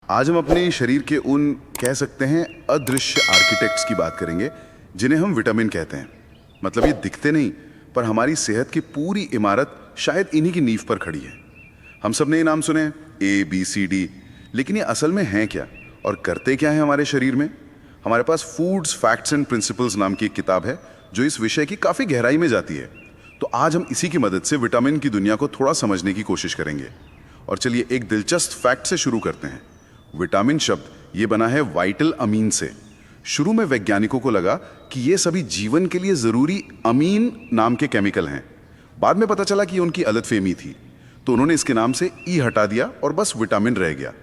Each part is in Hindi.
आज हम अपने शरीर के उन कह सकते हैं अदृश्य आर्किटेक्ट्स की बात करेंगे जिन्हें हम विटामिन कहते हैं। मतलब ये दिखते नहीं, पर हमारी सेहत की पूरी इमारत शायद इन्हीं की नींव पर खड़ी है। हम सब ने ये नाम सुने, ABCD, लेकिन ये असल में हैं क्या और करते क्या है हमारे शरीर में? हमारे पास फूड्स फैक्ट्स एंड प्रिंसिपल्स नाम की एक किताब है जो इस विषय की काफ़ी गहराई में जाती है। तो आज हम इसी की मदद से विटामिन की दुनिया को थोड़ा समझने की कोशिश करेंगे। और चलिए एक दिलचस्प फैक्ट से शुरू करते हैं। विटामिन शब्द ये बना है वाइटल अमीन से। शुरू में वैज्ञानिकों को लगा कि ये सभी जीवन के लिए ज़रूरी अमीन नाम के केमिकल हैं। बाद में पता चला कि उनकी गलतफहमी थी, तो उन्होंने इसके नाम से ई हटा दिया और बस विटामिन रह गया।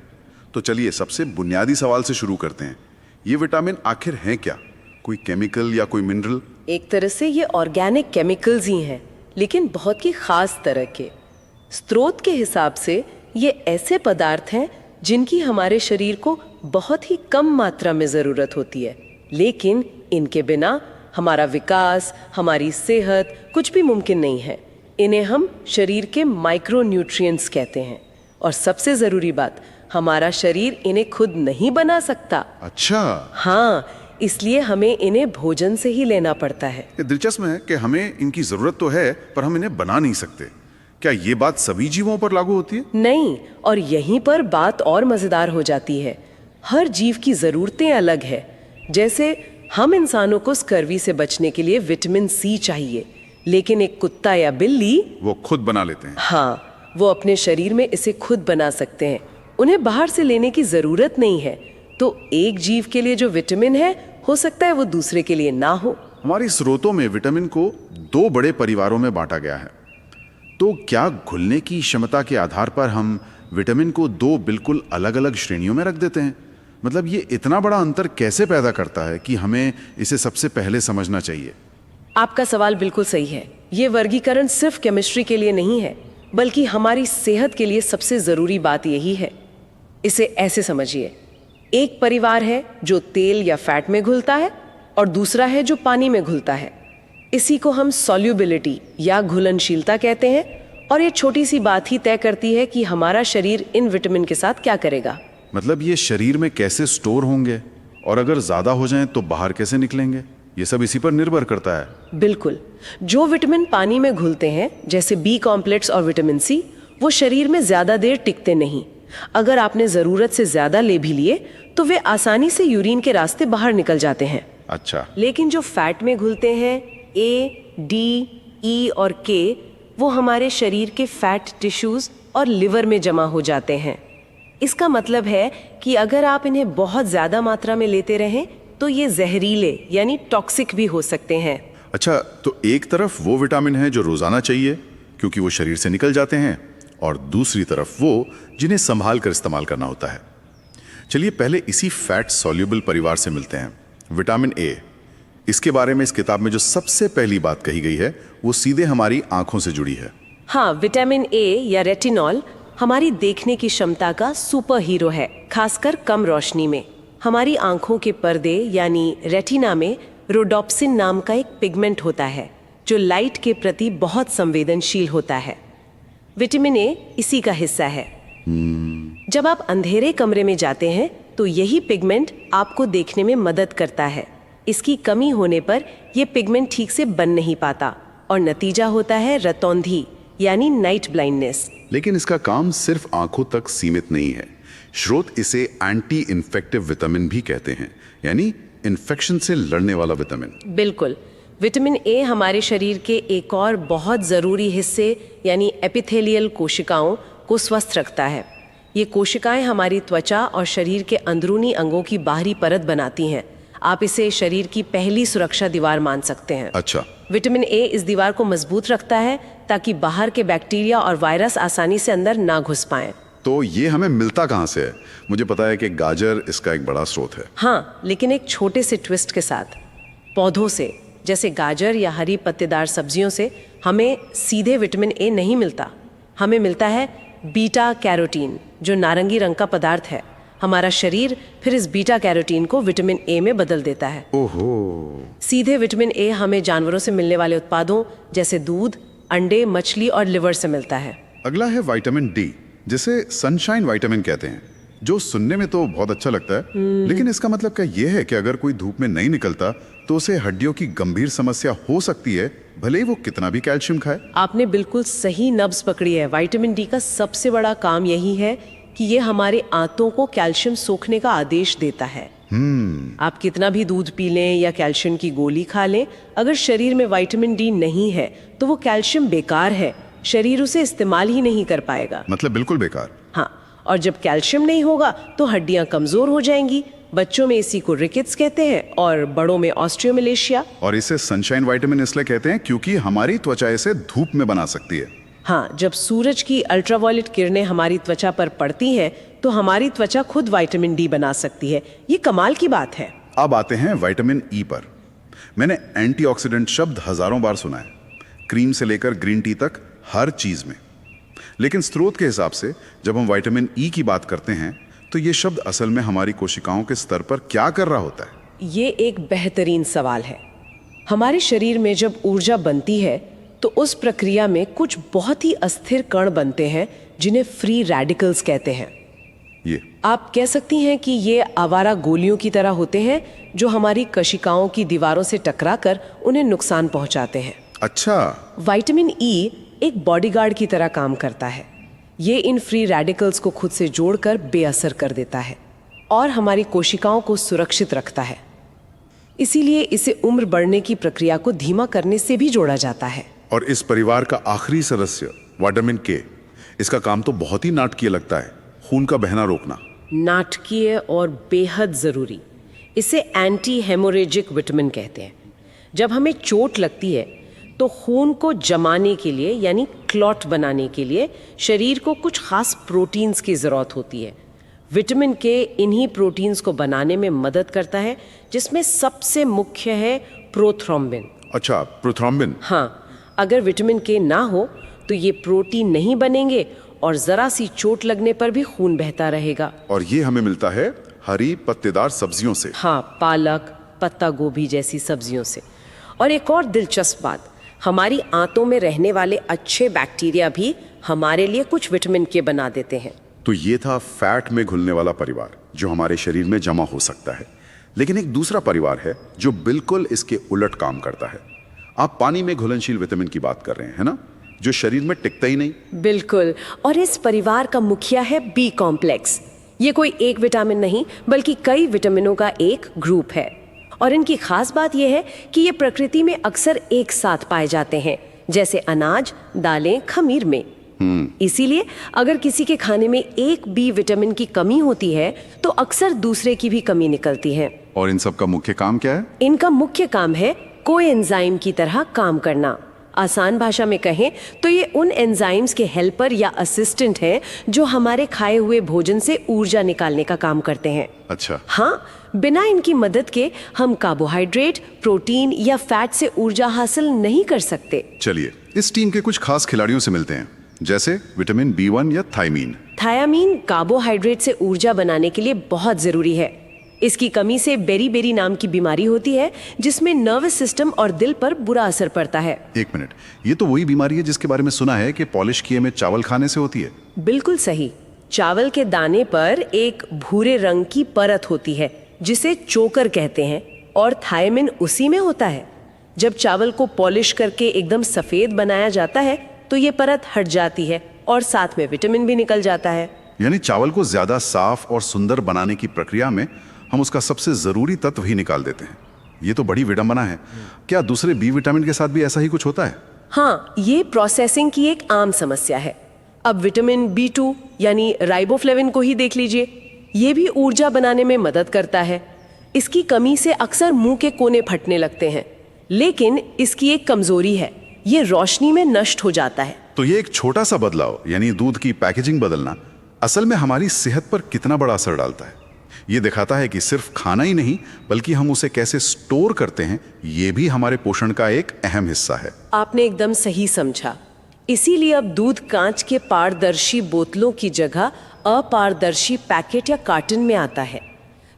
तो चलिए सबसे बुनियादी सवाल से शुरू करते हैं। ये विटामिन आखिर हैं क्या? कोई केमिकल या कोई मिनरल? एक तरह से ये ऑर्गेनिक केमिकल्स ही हैं, लेकिन बहुत ही खास तरह के। स्रोत के हिसाब से ये ऐसे पदार्थ हैं जिनकी हमारे शरीर को बहुत ही कम मात्रा में ज़रूरत होती है, लेकिन इनके बिना हमारा विकास, हमारी सेहत कुछ भी मुमकिन नहीं है। इन्हें हम शरीर के माइक्रो न्यूट्रिएंट्स कहते हैं। और सबसे ज़रूरी बात, हमारा शरीर इन्हें खुद नहीं बना सकता। अच्छा, हाँ, इसलिए हमें इन्हें भोजन से ही लेना पड़ता है। ये दिलचस्प है कि हमें इनकी ज़रूरत तो है, पर हम इन्हें बना नहीं सकते। क्या ये बात सभी जीवों पर लागू होती है? नहीं, और यहीं पर बात और मज़ेदार हो जाती है। हर जीव की ज़रूरतें अलग है। जैसे हम इंसानों को स्कर्वी से बचने के लिए विटामिन C चाहिए, लेकिन एक कुत्ता या बिल्ली वो खुद बना लेते हैं। हाँ, वो अपने शरीर में इसे खुद बना सकते हैं। उन्हें बाहर से लेने की ज़रूरत नहीं है। तो एक जीव के लिए जो विटामिन है, हो सकता है वो दूसरे के लिए ना हो। हमारे स्रोतों में विटामिन को 2 बड़े परिवारों में बांटा गया है। तो क्या घुलने की क्षमता के आधार पर हम विटामिन को 2 बिल्कुल अलग अलग श्रेणियों में रख देते हैं? मतलब ये इतना बड़ा अंतर कैसे पैदा करता है कि हमें इसे सबसे पहले समझना चाहिए? आपका सवाल बिल्कुल सही है। ये वर्गीकरण सिर्फ केमिस्ट्री के लिए नहीं है, बल्कि हमारी सेहत के लिए सबसे ज़रूरी बात यही है। इसे ऐसे समझिए, एक परिवार है जो तेल या फैट में घुलता है और दूसरा है जो पानी में घुलता है। इसी को हम सॉल्युबिलिटी या घुलनशीलता कहते हैं। और ये छोटी सी बात ही तय करती है कि हमारा शरीर इन विटामिन के साथ क्या करेगा। मतलब ये शरीर में कैसे स्टोर होंगे और अगर ज़्यादा हो जाएं तो बाहर कैसे निकलेंगे? ये सब इसी पर निर्भर करता है। बिल्कुल। जो विटामिन पानी में घुलते हैं, जैसे B कॉम्प्लेक्स और विटामिन C, वो शरीर में ज़्यादा देर टिकते नहीं। अगर आपने ज़रूरत से ज़्यादा ले भी लिए तो वे आसानी से यूरिन के रास्ते बाहर निकल जाते हैं। अच्छा। लेकिन जो फैट में घुलते हैं, A, D, E और K, वो हमारे शरीर के फैट टिश्यूज और लिवर में जमा हो जाते हैं। इसका मतलब है कि अगर आप इन्हें बहुत ज़्यादा मात्रा में लेते रहें तो ये जहरीले यानी टॉक्सिक भी हो सकते हैं। अच्छा, तो एक तरफ वो विटामिन है जो रोज़ाना चाहिए क्योंकि वो शरीर से निकल जाते हैं, और दूसरी तरफ वो जिन्हें संभाल कर इस्तेमाल करना होता है। चलिए पहले इसी फैट सॉल्युबल परिवार से मिलते हैं, विटामिन A। इसके बारे में इस किताब में जो सबसे पहली बात कही गई है वो सीधे हमारी आंखों से जुड़ी है। हाँ, विटामिन A या रेटिनॉल हमारी देखने की क्षमता का सुपर हीरो है, खासकर कम रोशनी में। हमारी आंखों के पर्दे यानी रेटिना में रोडोप्सिन नाम का एक पिगमेंट होता है जो लाइट के प्रति बहुत संवेदनशील होता है। विटामिन A इसी का हिस्सा है। जब आप अंधेरे कमरे में जाते हैं तो यही पिगमेंट आपको देखने में मदद करता है। इसकी कमी होने पर यह पिगमेंट ठीक से बन नहीं पाता और नतीजा होता है रतौंधी यानी नाइट ब्लाइंडनेस। लेकिन इसका काम सिर्फ आंखों तक सीमित नहीं है। स्रोत इसे एंटी इन्फेक्टिव विटामिन भी कहते हैं, यानी इन्फेक्शन से लड़ने वाला विटामिन। बिल्कुल। विटामिन A हमारे शरीर के एक और बहुत ज़रूरी हिस्से यानी एपिथेलियल कोशिकाओं को स्वस्थ रखता है। ये कोशिकाएं हमारी त्वचा और शरीर के अंदरूनी अंगों की बाहरी परत बनाती हैं। आप इसे शरीर की पहली सुरक्षा दीवार मान सकते हैं। अच्छा। विटामिन A इस दीवार को मजबूत रखता है ताकि बाहर के बैक्टीरिया और वायरस आसानी से अंदर ना घुस पाएं। तो ये हमें मिलता कहाँ से है? मुझे पता है कि गाजर इसका एक बड़ा स्रोत है। हाँ, लेकिन एक छोटे से ट्विस्ट के साथ। पौधों से, जैसे गाजर या हरी पत्तेदार सब्जियों से हमें सीधे विटामिन A नहीं मिलता। हमें मिलता है बीटा कैरोटीन, जो नारंगी रंग का पदार्थ है। हमारा शरीर फिर इस बीटा कैरोटीन को विटामिन A में बदल देता है। ओहो। सीधे विटामिन A हमें जानवरों से मिलने वाले उत्पादों जैसे दूध, अंडे, मछली और लिवर से मिलता है। अगला है विटामिन D, जिसे सनशाइन विटामिन कहते हैं। जो सुनने में तो बहुत अच्छा लगता है, लेकिन इसका मतलब क्या ये है कि अगर कोई धूप में नहीं निकलता तो उसे हड्डियों की गंभीर समस्या हो सकती है, भले ही वो कितना भी कैल्शियम खाए? आपने बिल्कुल सही नब्ज पकड़ी है। विटामिन डी का सबसे बड़ा काम यही है कि ये हमारे आंतों को कैल्शियम सोखने का आदेश देता है। आप कितना भी दूध पी लें या कैल्शियम की गोली खा लें, अगर शरीर में विटामिन डी नहीं है तो वो कैल्शियम बेकार है, शरीर उसे इस्तेमाल ही नहीं कर पाएगा। मतलब बिल्कुल बेकार। हाँ, और जब कैल्शियम नहीं होगा तो हड्डियां कमजोर हो जाएंगी। बच्चों में इसी को रिकेट्स कहते हैं और बड़ों में ऑस्टियोमलेशिया। और इसे सनशाइन विटामिन इसलिए कहते हैं क्योंकि हमारी त्वचा इसे धूप में बना सकती है। हाँ, जब सूरज की अल्ट्रावायलेट किरणें हमारी त्वचा पर पड़ती हैं तो हमारी त्वचा खुद विटामिन डी बना सकती है। ये कमाल की बात है। अब आते हैं विटामिन ई पर। मैंने एंटीऑक्सीडेंट शब्द हजारों बार सुना है, क्रीम से लेकर ग्रीन टी तक, हर चीज में। लेकिन स्रोत के हिसाब से जब हम विटामिन ई की बात करते हैं तो ये शब्द असल में हमारी कोशिकाओं के स्तर पर क्या कर रहा होता है? ये एक बेहतरीन सवाल है। हमारे शरीर में जब ऊर्जा बनती है तो उस प्रक्रिया में कुछ बहुत ही अस्थिर कण बनते हैं जिन्हें फ्री रेडिकल्स कहते हैं। ये आप कह सकती हैं कि ये आवारा गोलियों की तरह होते हैं जो हमारी कोशिकाओं की दीवारों से टकराकर उन्हें नुकसान पहुंचाते हैं। अच्छा। विटामिन ई एक बॉडीगार्ड की तरह काम करता है। ये इन फ्री रेडिकल्स को खुद से जोड़कर बेअसर कर देता है और हमारी कोशिकाओं को सुरक्षित रखता है। इसीलिए इसे उम्र बढ़ने की प्रक्रिया को धीमा करने से भी जोड़ा जाता है। और इस परिवार का आखिरी सदस्य विटामिन के, इसका काम तो बहुत ही नाटकीय लगता है, खून का बहना रोकना। नाटकीय और बेहद जरूरी। इसे एंटी हेमोरेजिक विटामिन कहते हैं। जब हमें चोट लगती है तो खून को जमाने के लिए यानी क्लॉट बनाने के लिए शरीर को कुछ खास प्रोटीन्स की जरूरत होती है। विटामिन के इन्हीं प्रोटीन्स को बनाने में मदद करता है, जिसमें सबसे मुख्य है प्रोथ्रोम्बिन। अच्छा, प्रोथ्रोम्बिन। हाँ, अगर विटामिन के ना हो तो ये प्रोटीन नहीं बनेंगे और जरा सी चोट लगने पर भी खून बहता रहेगा। और ये हमें मिलता है हरी पत्तेदार सब्जियों से। हाँ, पालक, पत्ता गोभी जैसी सब्जियों से। और एक और दिलचस्प बात, हमारी आंतों में रहने वाले अच्छे बैक्टीरिया भी हमारे लिए कुछ विटामिन के बना देते हैं। तो ये था फैट में घुलने वाला परिवार जो हमारे शरीर में जमा हो सकता है। लेकिन एक दूसरा परिवार है जो बिल्कुल इसके उलट काम करता है। आप पानी में घुलनशील विटामिन की बात कर रहे हैं, है ना, जो शरीर में टिकता ही नहीं। बिल्कुल, और इस परिवार का मुखिया है बी कॉम्प्लेक्स। ये कोई एक विटामिन नहीं बल्कि कई विटामिनों का एक ग्रुप है। और इनकी खास बात यह है कि ये प्रकृति में अक्सर एक साथ पाए जाते हैं, जैसे अनाज, दालें, खमीर में। इसीलिए अगर किसी के खाने में एक बी विटामिन की कमी होती है तो अक्सर दूसरे की भी कमी निकलती है। और इन सब का मुख्य काम क्या है? इनका मुख्य काम है कोएंजाइम की तरह काम करना। आसान भाषा में कहें तो ये उन एंजाइम्स के हेल्पर या असिस्टेंट हैं जो हमारे खाए हुए भोजन से ऊर्जा निकालने का काम करते हैं। अच्छा। हाँ, बिना इनकी मदद के हम कार्बोहाइड्रेट, प्रोटीन या फैट से ऊर्जा हासिल नहीं कर सकते। चलिए इस टीम के कुछ खास खिलाड़ियों से मिलते हैं, जैसे विटामिन B1 या थायमीन। थायामीन कार्बोहाइड्रेट से ऊर्जा बनाने के लिए बहुत जरूरी है। इसकी कमी से बेरी नाम की बीमारी होती है जिसमें नर्वस सिस्टम और दिल पर बुरा असर पड़ता है। एक मिनट, ये तो वही बीमारी है जिसके बारे में सुना है कि पॉलिश किए में चावल खाने से होती है। बिल्कुल सही। चावल के दाने पर एक भूरे रंग की परत होती है जिसे चोकर कहते हैं और थायमिन उसी में होता है। जब चावल को पॉलिश करके एकदम सफेद बनाया जाता है तो ये परत हट जाती है और साथ में विटामिन भी निकल जाता है। यानी चावल को ज्यादा साफ और सुंदर बनाने की प्रक्रिया में हम उसका सबसे जरूरी तत्व ही निकाल देते हैं। ये तो बड़ी विडंबना है। क्या दूसरे बी विटामिन के साथ भी ऐसा ही कुछ होता है? हाँ, ये प्रोसेसिंग की एक आम समस्या है। अब विटामिन B2 यानी राइबोफ्लेविन को ही देख लीजिए। ये भी ऊर्जा बनाने में मदद करता है। इसकी कमी से अक्सर मुंह के कोने फटने लगते हैं, लेकिन इसकी एक कमजोरी है, ये रोशनी में नष्ट हो जाता है। तो ये एक छोटा सा बदलाव यानी दूध की पैकेजिंग बदलना असल में हमारी सेहत पर कितना बड़ा असर डालता है। ये दिखाता है कि सिर्फ खाना ही नहीं बल्कि हम उसे कैसे स्टोर करते हैं, ये भी हमारे पोषण का एक अहम हिस्सा है। आपने एकदम सही समझा। इसीलिए अब दूध कांच के पारदर्शी बोतलों की जगह अपारदर्शी पैकेट या कार्टन में आता है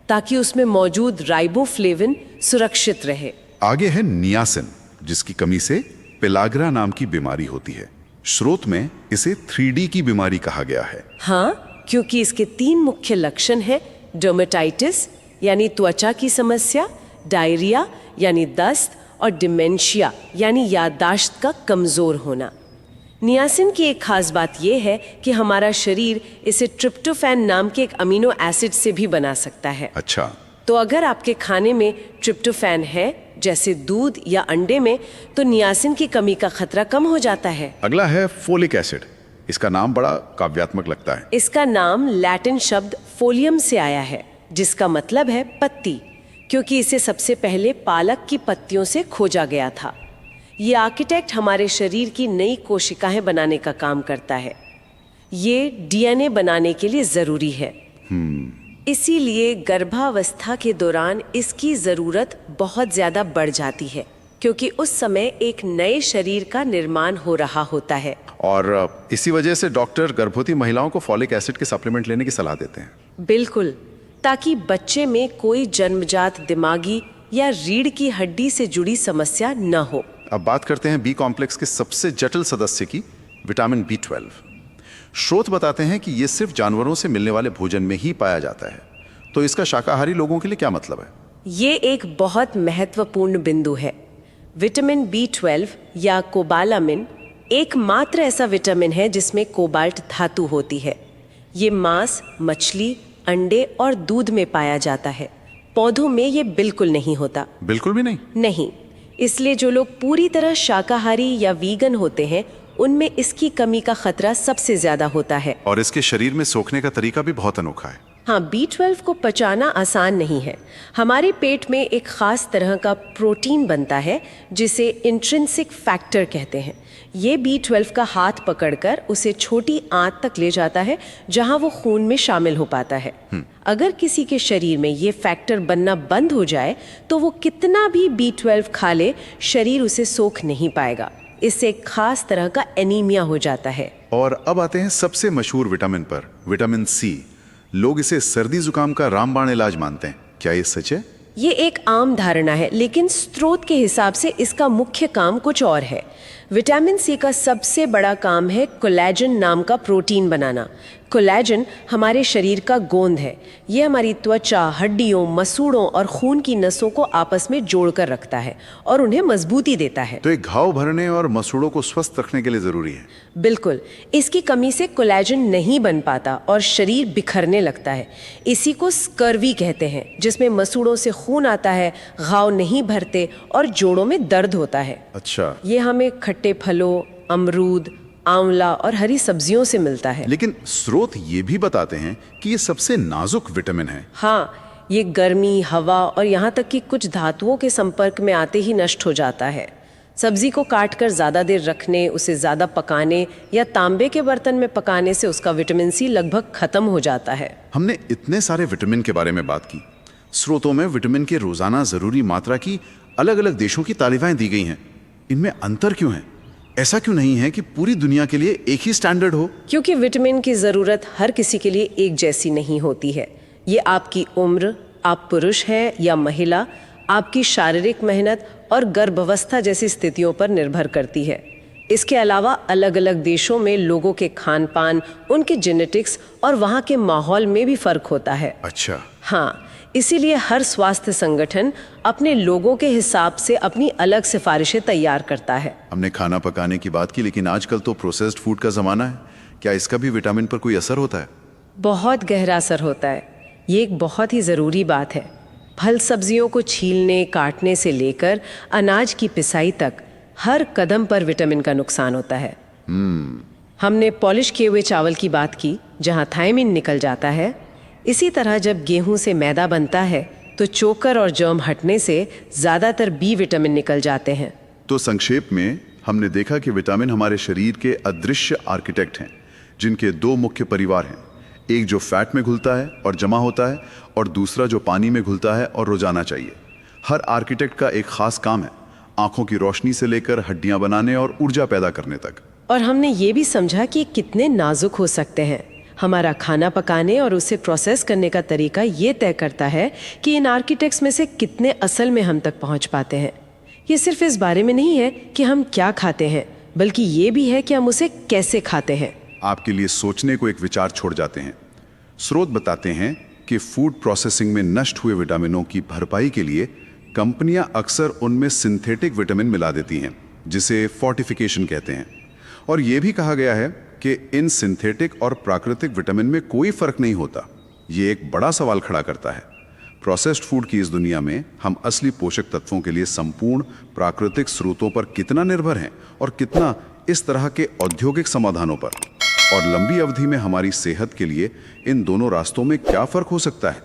ताकि उसमें मौजूद राइबोफ्लेविन सुरक्षित रहे। आगे है नियासिन, जिसकी कमी से पेलाग्रा नाम की बीमारी होती है। स्रोत में इसे 3D की बीमारी कहा गया है। हाँ, क्योंकि इसके 3 मुख्य लक्षण हैं: डर्मेटाइटिस यानी त्वचा की समस्या, डायरिया यानी दस्त, और डिमेंशिया यानी याददाश्त का कमज़ोर होना। नियासिन की एक खास बात यह है कि हमारा शरीर इसे ट्रिप्टोफैन नाम के एक अमीनो एसिड से भी बना सकता है। अच्छा। तो अगर आपके खाने में ट्रिप्टोफैन है, जैसे दूध या अंडे में, तो नियासिन की कमी का खतरा कम हो जाता है। अगला है फोलिक एसिड। इसका नाम बड़ा काव्यात्मक लगता है। इसका नाम लैटिन शब्द फोलियम से आया है, जिसका मतलब है पत्ती, क्योंकि इसे सबसे पहले पालक की पत्तियों से खोजा गया था। ये आर्किटेक्ट हमारे शरीर की नई कोशिकाएं बनाने का काम करता है। ये डीएनए बनाने के लिए जरूरी है। इसीलिए गर्भावस्था के दौरान इसकी जरूरत बहुत ज्यादा बढ़ जाती है, क्योंकि उस समय एक नए शरीर का निर्माण हो रहा होता है। और इसी वजह से डॉक्टर गर्भवती महिलाओं को फॉलिक एसिड के सप्लीमेंट लेने की सलाह देते हैं। बिल्कुल, ताकि बच्चे में कोई जन्मजात दिमागी या रीढ़ की हड्डी से जुड़ी समस्या न हो। अब बात करते हैं बी कॉम्प्लेक्स के सबसे जटिल सदस्य की, विटामिन B12। स्रोत बताते हैं कि ये सिर्फ जानवरों से मिलने वाले भोजन में ही पाया जाता है। तो इसका शाकाहारी लोगों के लिए क्या मतलब है? ये एक बहुत महत्वपूर्ण बिंदु है। विटामिन B12 या कोबालामिन एकमात्र ऐसा विटामिन है जिसमें कोबाल्ट धातु होती है। ये मांस, मछली, अंडे और दूध में पाया जाता है। पौधों में ये बिल्कुल नहीं होता। बिल्कुल भी नहीं? नहीं। इसलिए जो लोग पूरी तरह शाकाहारी या वीगन होते हैं, उनमें इसकी कमी का खतरा सबसे ज्यादा होता है। और इसके शरीर में सोखने का तरीका भी बहुत अनोखा है। हाँ, B12 को पचाना आसान नहीं है। हमारे पेट में एक खास तरह का प्रोटीन बनता है जिसे इंट्रिंसिक फैक्टर कहते हैं। ये B12 का हाथ पकड़कर उसे छोटी आंत तक ले जाता है, जहां वो खून में शामिल हो पाता है। अगर किसी के शरीर में ये फैक्टर बनना बंद हो जाए तो वो कितना भी B12 खा ले, शरीर उसे सोख नहीं पाएगा। इससे एक खास तरह का एनीमिया हो जाता है। और अब आते हैं सबसे मशहूर विटामिन पर, विटामिन C। लोग इसे सर्दी जुकाम का रामबाण इलाज मानते हैं। क्या ये सच है? ये एक आम धारणा है, लेकिन स्रोत के हिसाब से इसका मुख्य काम कुछ और है। विटामिन C का सबसे बड़ा काम है कोलेजन नाम का प्रोटीन बनाना। कोलेजन हमारे शरीर का गोंद है। ये हमारी त्वचा, हड्डियों, मसूड़ों और खून की नसों को आपस में जोड़कर रखता है और उन्हें मजबूती देता है। तो एक घाव भरने और मसूड़ों को स्वस्थ रखने के लिए जरूरी है। बिल्कुल। इसकी कमी से कोलेजन नहीं बन पाता और शरीर बिखरने लगता है। इसी को स्कर्वी कहते हैं, जिसमें मसूड़ों से खून आता है, घाव नहीं भरते और जोड़ों में दर्द होता है। अच्छा। ये हमें खट्टे फलों, अमरूद, आंवला और हरी सब्जियों से मिलता है। लेकिन स्रोत ये भी बताते हैं कि ये सबसे नाजुक विटामिन है। हाँ, ये गर्मी, हवा और यहाँ तक कि कुछ धातुओं के संपर्क में आते ही नष्ट हो जाता है। सब्जी को काटकर ज़्यादा देर रखने, उसे ज़्यादा पकाने या तांबे के बर्तन में पकाने से उसका विटामिन C लगभग खत्म हो जाता है। हमने इतने सारे विटामिन के बारे में बात की। स्रोतों में विटामिन के रोजाना जरूरी मात्रा की अलग अलग देशों की तालिकाएं दी गई हैं। इनमें अंतर क्यों है? ऐसा क्यों नहीं है कि पूरी दुनिया के लिए एक ही स्टैंडर्ड हो? क्योंकि विटामिन की ज़रूरत हर किसी के लिए एक जैसी नहीं होती है। ये आपकी उम्र, आप पुरुष हैं या महिला, आपकी शारीरिक मेहनत और गर्भावस्था जैसी स्थितियों पर निर्भर करती है। इसके अलावा अलग अलग देशों में लोगों के खान पान, उनके जेनेटिक्स और वहाँ के माहौल में भी फर्क होता है। अच्छा। हाँ, इसीलिए हर स्वास्थ्य संगठन अपने लोगों के हिसाब से अपनी अलग सिफारिशें तैयार करता है। हमने खाना पकाने की बात की, लेकिन आजकल तो प्रोसेस्ड फूड का जमाना है। क्या इसका भी विटामिन पर कोई असर होता है? बहुत गहरा असर होता है। ये एक बहुत ही ज़रूरी बात है। फल सब्जियों को छीलने, काटने से लेकर अनाज की पिसाई तक हर कदम पर विटामिन का नुकसान होता है। हमने पॉलिश किए हुए चावल की बात की, जहाँ थायमिन निकल जाता है। इसी तरह जब गेहूं से मैदा बनता है तो चोकर और जर्म हटने से ज़्यादातर B विटामिन निकल जाते हैं। तो संक्षेप में हमने देखा कि विटामिन हमारे शरीर के अदृश्य आर्किटेक्ट हैं, जिनके 2 मुख्य परिवार हैं। एक जो फैट में घुलता है और जमा होता है, और दूसरा जो पानी में घुलता है और रोजाना चाहिए। हर आर्किटेक्ट का एक खास काम है, आंखों की रोशनी से लेकर हड्डियां बनाने और ऊर्जा पैदा करने तक। और हमने ये भी समझा कि कितने नाजुक हो सकते हैं। हमारा खाना पकाने और उसे प्रोसेस करने का तरीका ये तय करता है कि इन आर्किटेक्ट्स में से कितने असल में हम तक पहुंच पाते हैं। ये सिर्फ इस बारे में नहीं है कि हम क्या खाते हैं, बल्कि ये भी है कि हम उसे कैसे खाते हैं। आपके लिए सोचने को एक विचार छोड़ जाते हैं। स्रोत बताते हैं कि फूड प्रोसेसिंग में नष्ट हुए विटामिनों की भरपाई के लिए कंपनियां अक्सर उनमें सिंथेटिक विटामिन मिला देती हैं, जिसे फोर्टिफिकेशन कहते हैं। और ये भी कहा गया है कि इन सिंथेटिक और प्राकृतिक विटामिन में कोई फर्क नहीं होता। ये एक बड़ा सवाल खड़ा करता है, प्रोसेस्ड फूड की इस दुनिया में हम असली पोषक तत्वों के लिए संपूर्ण प्राकृतिक स्रोतों पर कितना निर्भर हैं और कितना इस तरह के औद्योगिक समाधानों पर। और लंबी अवधि में हमारी सेहत के लिए इन दोनों रास्तों में क्या फर्क हो सकता है।